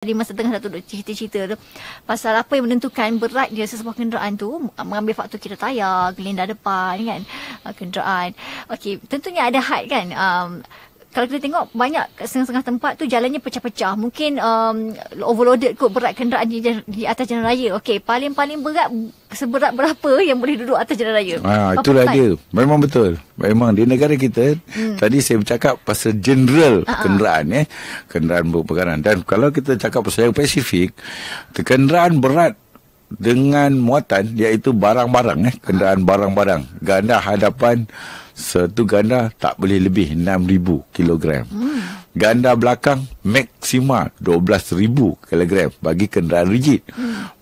Di masa tengah Datuk duk cerita-cerita tu pasal apa yang menentukan berat dia sesebuah kenderaan tu, mengambil faktor kira tayar, gelinda depan kan, kenderaan. Okey, tentunya ada had kan. Kalau kita tengok banyak setengah-setengah tempat tu jalannya pecah-pecah. Mungkin overloaded kot berat kenderaan di atas jalan raya. Okey, paling-paling berat seberat berapa yang boleh duduk atas jalan raya? Itulah dia. Memang betul. Memang di negara kita, tadi saya bercakap pasal general kenderaan, kenderaan berperkaran. Dan kalau kita cakap pasal yang spesifik, kenderaan berat dengan muatan, iaitu barang-barang, kenderaan barang-barang. Ganda hadapan, satu ganda tak boleh lebih 6,000 kilogram. Ganda belakang maksima 12,000 kilogram bagi kenderaan rigid.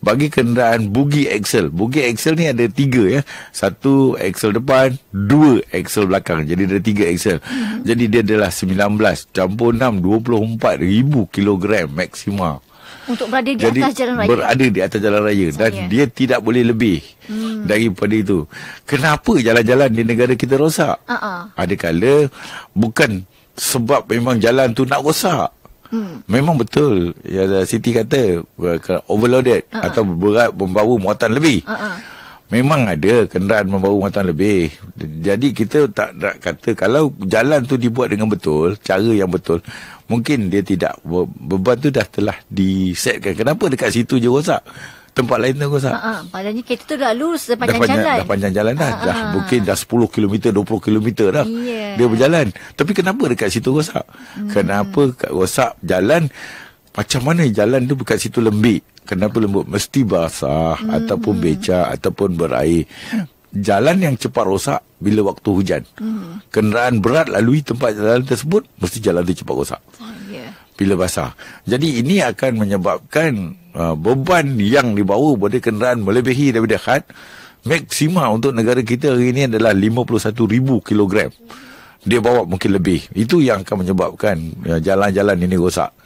Bagi kenderaan bugi axle. Bugi axle ni ada 3 Satu axle depan, 2 axle belakang. Jadi ada 3 axle. Jadi dia adalah 19 campur 6, 24,000 kilogram maksima. Untuk berada di atas jalan raya. Berada di atas jalan raya. Dan dia tidak boleh lebih daripada itu. Kenapa jalan-jalan di negara kita rosak? Ada kala bukan sebab memang jalan tu nak rosak. Memang betul ya, Siti kata overloaded atau berat membawa muatan lebih. Memang ada kenderaan membawa muatan lebih. Jadi kita tak nak kata kalau jalan tu dibuat dengan betul, cara yang betul, mungkin dia tidak, beban tu telah disetkan. Kenapa dekat situ je rosak, tempat lain tu rosak? Padahal kereta tu dah lurus sepanjang jalan. Dah panjang jalan dah. Mungkin dah 10 km, 20 km dah. Dia berjalan. Tapi kenapa dekat situ rosak? Kenapa rosak jalan? Macam mana jalan tu dekat situ lembik? Kenapa lembut? Mesti basah ataupun becak ataupun berair. Jalan yang cepat rosak bila waktu hujan. Kenderaan berat lalui tempat jalan tersebut, mesti jalan tu cepat rosak. Bila basah. Jadi ini akan menyebabkan beban yang dibawa pada kenderaan melebihi daripada had. Maksima untuk negara kita hari ini adalah 51,000 kilogram. Dia bawa mungkin lebih. Itu yang akan menyebabkan jalan-jalan ini rosak.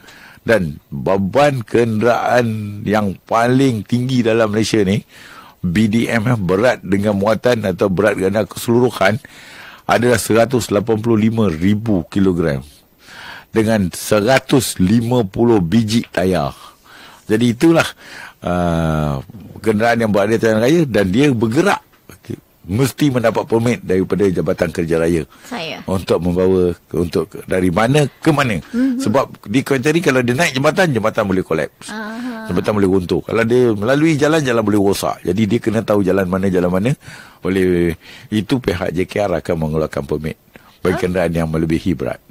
Dan beban kenderaan yang paling tinggi dalam Malaysia ni, BDM berat dengan muatan atau berat ganda keseluruhan adalah 185,000 kilogram dengan 150 biji tayar. Jadi itulah kenderaan yang berada di jalan raya dan dia bergerak mesti mendapat permit daripada Jabatan Kerja Raya untuk membawa dari mana ke mana. Sebab di Kuantan kalau dia naik jambatan boleh kolaps. Jambatan boleh runtuh. Kalau dia melalui jalan boleh rosak. Jadi dia kena tahu jalan mana. Oleh itu pihak JKR akan mengeluarkan permit bagi kenderaan yang melebihi berat.